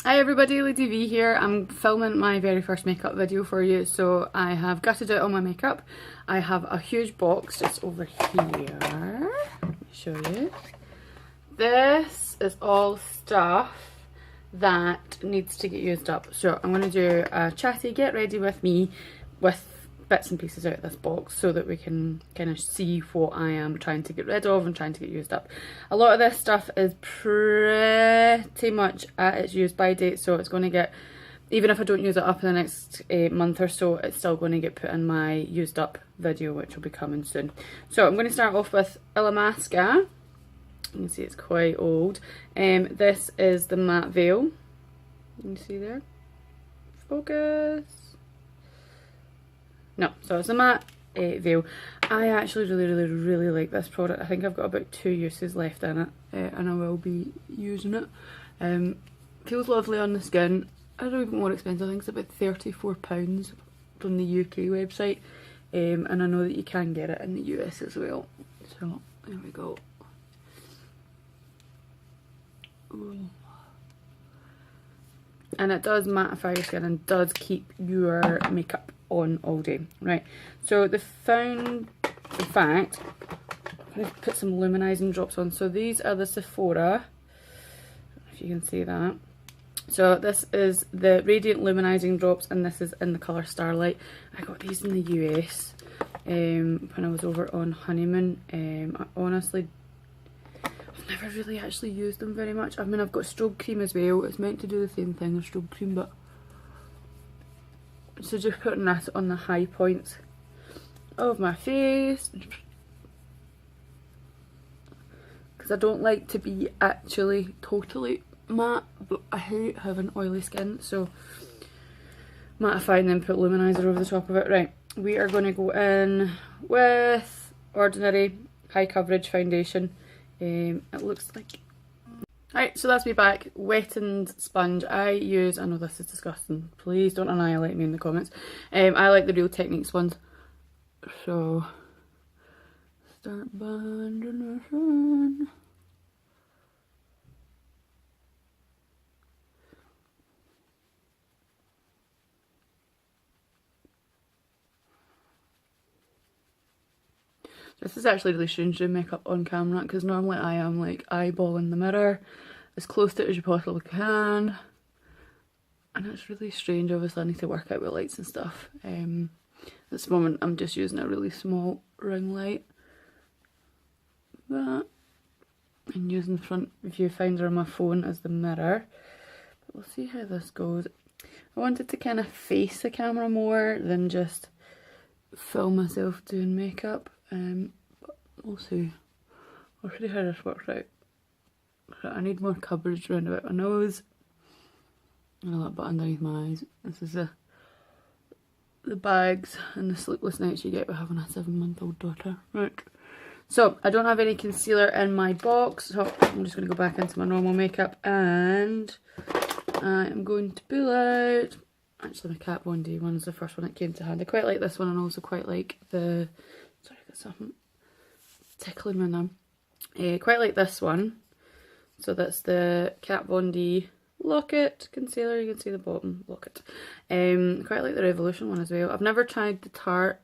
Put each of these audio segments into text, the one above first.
Hi everybody, Lady V here. I'm filming my very first makeup video for you. So I have gutted out all my makeup. I have a huge box just over here. Let me show you. This is all stuff that needs to get used up. So I'm going to do a chatty get ready with me with bits and pieces out of this box so that we can kind of see what I am trying to get rid of and trying to get used up. A lot of this stuff is pretty much at its use by date, so it's going to get, even if I don't use it up in the next month or so, it's still going to get put in my used up video, which will be coming soon. So I'm going to start off with Illamasqua. You can see it's quite old. This is the matte veil. You can see there. Focus. No, so it's a matte veil. I actually really like this product. I think I've got about 2 uses left in it, and I will be using it. Feels lovely on the skin. I don't even know what expensive. I think it's about £34 from the UK website, and I know that you can get it in the US as well. So there we go. Ooh. And it does mattify your skin and does keep your makeup on all day. Right, so in fact, I'm going to put some luminizing drops on. So these are the Sephora, if you can see that. So this is the Radiant Luminizing Drops, and this is in the colour Starlight. I got these in the US when I was over on honeymoon. I honestly, I've never really actually used them very much. I mean, I've got strobe cream as well. It's meant to do the same thing as strobe cream, but so just putting that on the high points of my face, because I don't like to be actually totally matte, but I hate having oily skin, so mattify and then put luminizer over the top of it. Right, we are going to go in with Ordinary High Coverage Foundation. It looks like... Right, so that's me back, wettened sponge. I know this is disgusting, please don't annihilate me in the comments. I like the Real Techniques ones. So, start blending this in. This is actually really strange doing makeup on camera, because normally I am like eyeballing the mirror as close to it as you possibly can, and it's really strange. Obviously I need to work out with lights and stuff. At this moment I'm just using a really small ring light, and using the front viewfinder on my phone as the mirror, but we'll see how this goes. I wanted to kind of face the camera more than just film myself doing makeup. But we'll see. We'll see how this works out. I need more coverage around about my nose and a little bit underneath my eyes. This is the bags and the sleepless nights you get with having a 7-month-old daughter. Right. So I don't have any concealer in my box, so I'm just going to go back into my normal makeup, and I am going to pull out. Actually, my Kat Von D one is the first one that came to hand. I quite like this one, and also quite like the... Sorry, I got something tickling my thumb. Quite like this one. So that's the Kat Von D Locket Concealer. You can see the bottom, Locket. Quite like the Revolution one as well. I've never tried the Tarte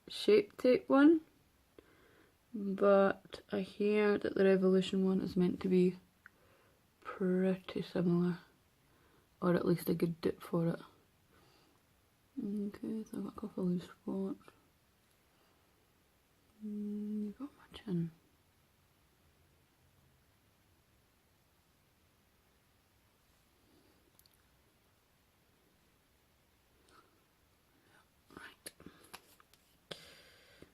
Shape Tape one, but I hear that the Revolution one is meant to be pretty similar, or at least a good dip for it. Okay, so I've got a couple of loose spots. Got my chin. Right.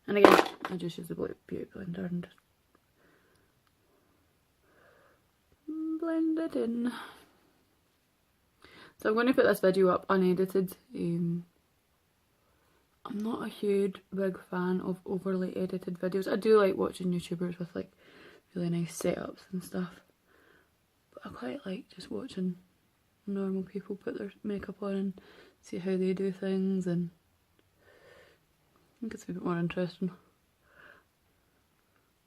And again, I just use the beauty blender and just blend it in. So I'm going to put this video up unedited. I'm not a huge big fan of overly edited videos. I do like watching YouTubers with like really nice setups and stuff, but I quite like just watching normal people put their makeup on and see how they do things, and I think it's a bit more interesting.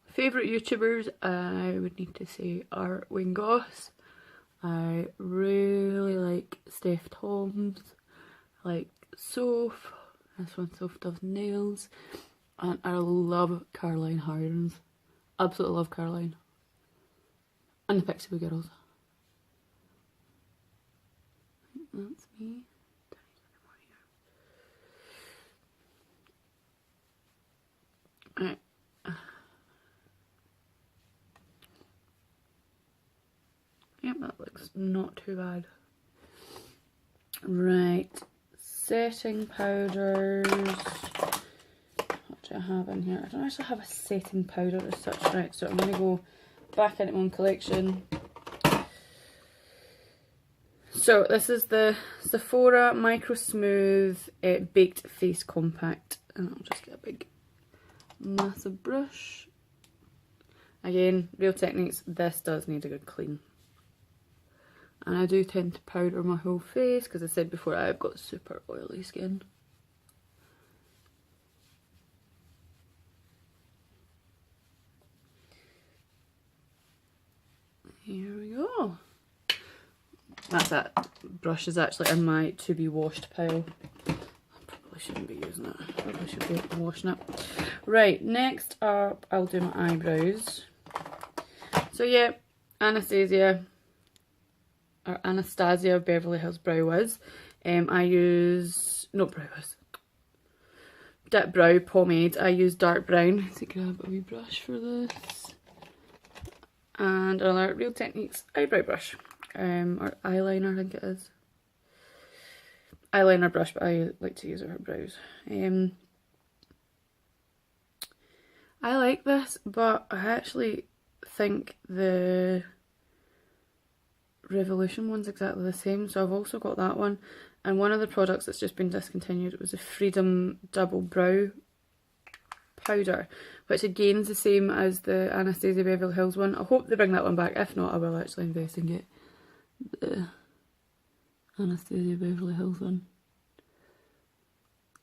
Favourite YouTubers I would need to say are Wayne Goss. I really Steph Toms. I like Soph. This one, Soph does nails. And I love Caroline Hardens. Absolutely love Caroline. And the Pixie Boo Girls. That's me. Right. Yep, that looks not too bad. Right. Setting powders. What do I have in here? I don't actually have a setting powder as such. Right, so I'm going to go back into my own collection. So this is the Sephora Micro Smooth Baked Face Compact. And I'll just get a big massive brush. Again, Real Techniques, this does need a good clean. And I do tend to powder my whole face because I said before I've got super oily skin. Here we go. That's it. Brush is actually in my to be washed pile. I probably shouldn't be using it. I probably should be washing it. Right, next up I'll do my eyebrows. So yeah, Anastasia Beverly Hills Brow Wiz. I use, not Brow Wiz, Dip Brow Pomade. I use dark brown. Let's grab a wee brush for this. And another Real Techniques eyebrow brush. Or eyeliner, I think it is. Eyeliner brush, but I like to use it for brows. I like this, but I actually think the Revolution one's exactly the same, so I've also got that one. And one of the products that's just been discontinued was a Freedom Double Brow Powder, which again is the same as the Anastasia Beverly Hills one. I hope they bring that one back. If not, I will actually invest and get the Anastasia Beverly Hills one.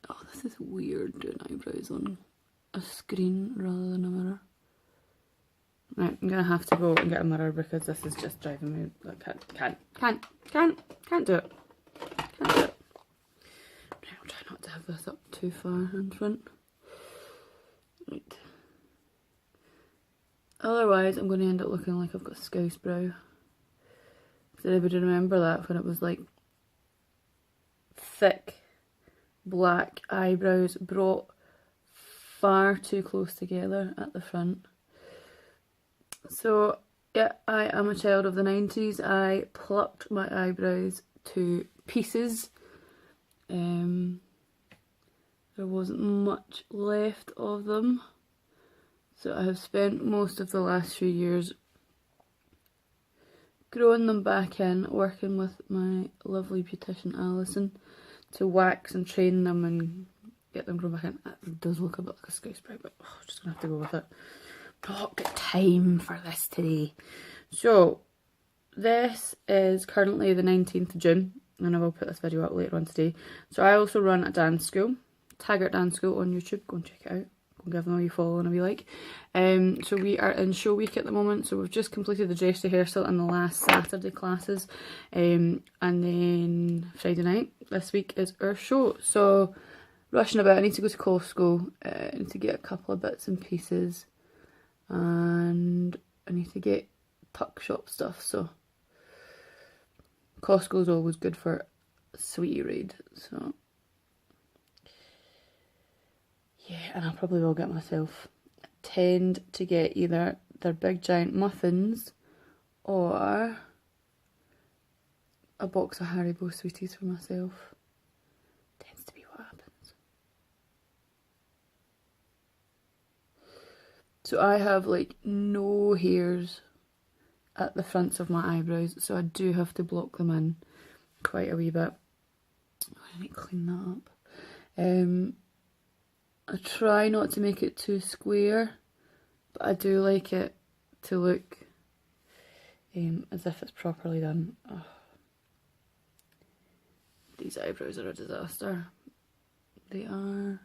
Oh, this is weird doing eyebrows on a screen rather than a mirror. Right, I'm gonna have to go and get a mirror because this is just driving me. I can't do it. Can't do it. Right, I'll try not to have this up too far in front. Right. Otherwise, I'm going to end up looking like I've got a scouse brow. Did anybody remember that when it was like thick black eyebrows brought far too close together at the front? So yeah, I am a child of the 90s. I plucked my eyebrows to pieces. There wasn't much left of them, so I have spent most of the last few years growing them back in, working with my lovely beautician Alison to wax and train them and get them grown back in. It does look a bit like a scouse brow, but I'm just gonna have to go with it. Not got time for this today. So this is currently the 19th of June, and I will put this video up later on today. So I also run a dance school, Taggart Dance School on YouTube. Go and check it out. Go and give them a wee follow and a wee like. So we are in show week at the moment. So we've just completed the dress rehearsal and the last Saturday classes. And then Friday night this week is our show. So rushing about. I need to go to Costco. I need to get a couple of bits and pieces. And I need to get tuck shop stuff. So Costco's always good for a sweetie raid. So yeah, and I probably will get myself, tend to get either their big giant muffins or a box of Haribo sweeties for myself. Tends to be what happens. So I have like no hairs at the fronts of my eyebrows, so I do have to block them in quite a wee bit. I need to clean that up. I try not to make it too square, but I do like it to look as if it's properly done. Oh. These eyebrows are a disaster. They are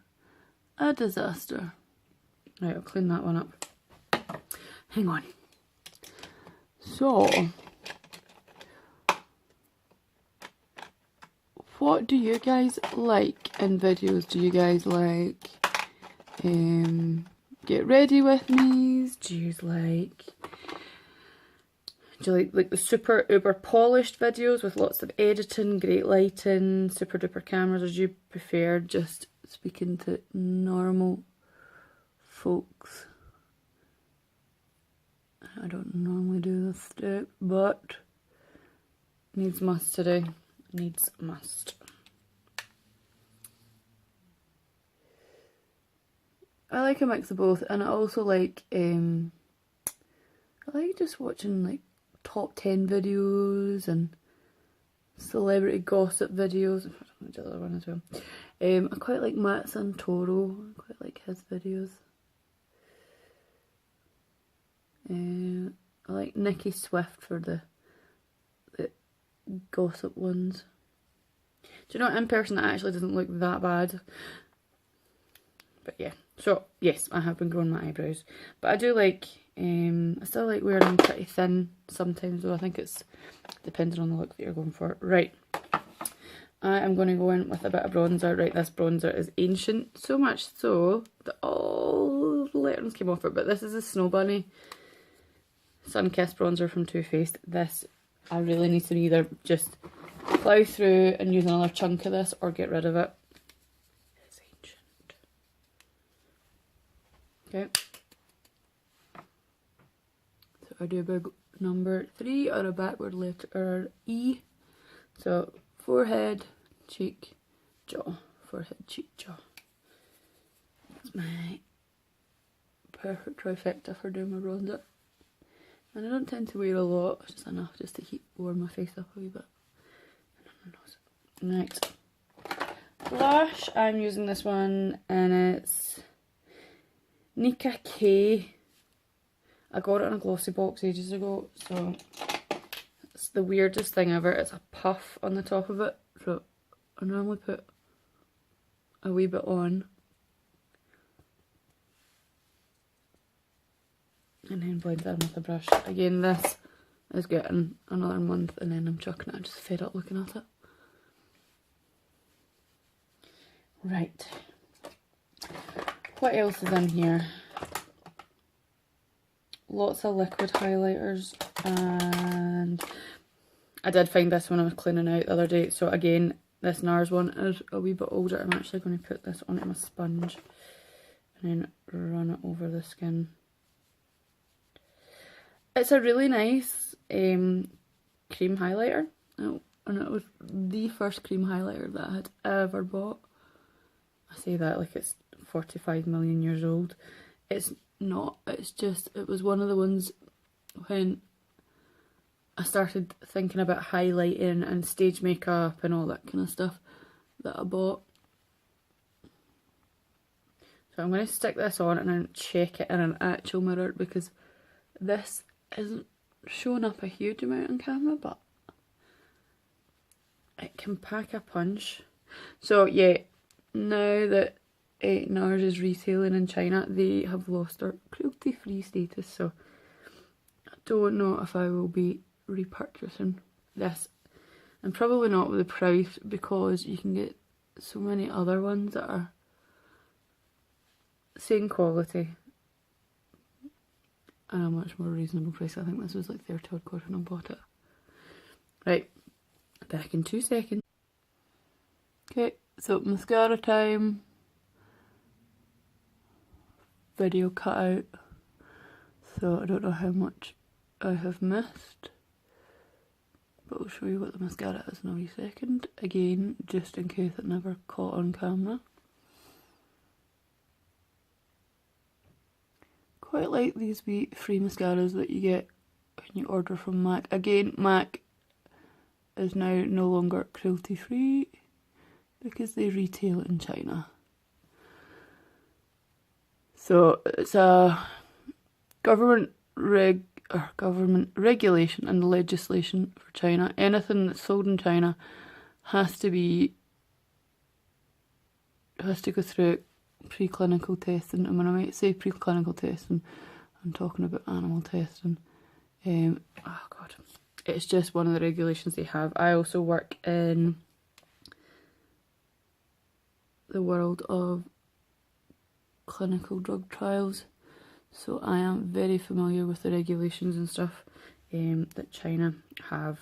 a disaster. Right, I'll clean that one up. Hang on. So, what do you guys like in videos? Do you guys like get ready with me's? Do you like the super uber polished videos with lots of editing, great lighting, super duper cameras, or do you prefer just speaking to normal folks? I don't normally do this step, but needs must today. Needs must. I like a mix of both, and I also like I like just watching like top 10 videos and celebrity gossip videos. The other one as well. I quite like Matt Santoro. I quite like his videos. I like Nikki Swift for the gossip ones. Do you know, in person it actually doesn't look that bad. But yeah, so yes, I have been growing my eyebrows, but I do like I still like wearing them pretty thin sometimes, though. I think it's depending on the look that you're going for. Right, I am going to go in with a bit of bronzer. Right, this bronzer is ancient, so much so that all the letterings came off it, but this is a Snow Bunny Sun Kissed bronzer from Too Faced. This, I really need to either just plough through and use another chunk of this or get rid of it. It's ancient. Okay. So I do a big number 3 or a backward letter E. So forehead, cheek, jaw. Forehead, cheek, jaw. That's my perfect trifecta for doing my bronzer. And I don't tend to wear a lot, just enough just to warm my face up a wee bit. Right. Blush, I'm using this one and it's Nika K. I got it in a glossy box ages ago, so it's the weirdest thing ever. It's a puff on the top of it, so I normally put a wee bit on and then blend that in with a brush. Again, this is getting another month and then I'm chucking it. I'm just fed up looking at it. Right. What else is in here? Lots of liquid highlighters, and I did find this when I was cleaning out the other day. So again, this NARS one is a wee bit older. I'm actually going to put this onto my sponge and then run it over the skin. It's a really nice cream highlighter. Oh, and it was the first cream highlighter that I had ever bought. I say that like it's 45 million years old. It's not, it's just, it was one of the ones when I started thinking about highlighting and stage makeup and all that kind of stuff that I bought. So I'm going to stick this on and then check it in an actual mirror, because this isn't showing up a huge amount on camera, but it can pack a punch. So yeah, now that NARS is retailing in China, they have lost their cruelty free status, so I don't know if I will be repurchasing this, and probably not with the price, because you can get so many other ones that are same quality and a much more reasonable price. I think this was like 30 odd quid when I bought it. Right, back in 2 seconds. Okay, so mascara time. Video cut out, so I don't know how much I have missed, but I'll show you what the mascara is in a wee second, again just in case it never caught on camera. Quite like these wee free mascaras that you get when you order from MAC. Again, MAC is now no longer cruelty free because they retail in China. So it's a government regulation and legislation for China. Anything that's sold in China has to go through preclinical testing. And when I might say preclinical testing, I'm talking about animal testing. Oh god, it's just one of the regulations they have. I also work in the world of clinical drug trials, so I am very familiar with the regulations and stuff that China have.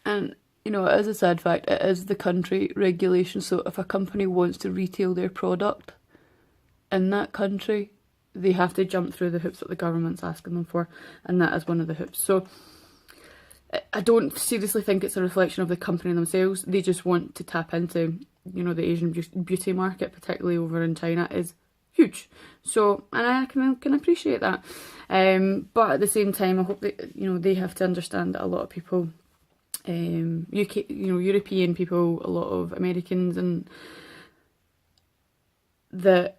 And, you know, it is a sad fact, it is the country regulation, so if a company wants to retail their product in that country, they have to jump through the hoops that the government's asking them for, and that is one of the hoops. So I don't seriously think it's a reflection of the company themselves. They just want to tap into, you know, the Asian beauty market, particularly over in China, is huge. So, and I can appreciate that. But at the same time, I hope that, you know, they have to understand that a lot of people, UK, you know, European people, a lot of Americans, and that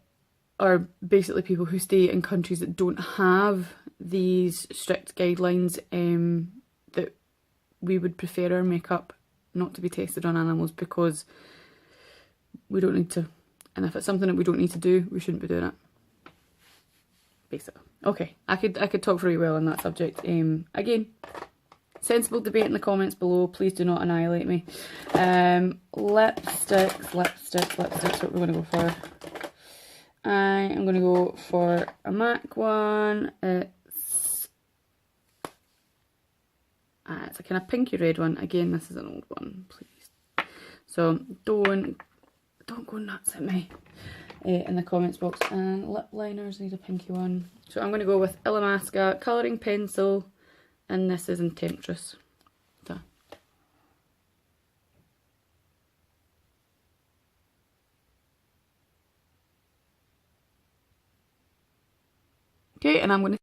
are basically people who stay in countries that don't have these strict guidelines, that we would prefer our makeup not to be tested on animals because we don't need to. And if it's something that we don't need to do, we shouldn't be doing it. Basically. Okay, I could talk very well on that subject. Again, sensible debate in the comments below. Please do not annihilate me. Lipsticks, what we're going to go for. I am going to go for a MAC one. It's a kind of pinky red one. Again, this is an old one, please. So don't go nuts at me in the comments box. And lip liners need a pinky one. So I'm going to go with Illamasqua colouring pencil, and this is in Temptress. So. Okay, and I'm going to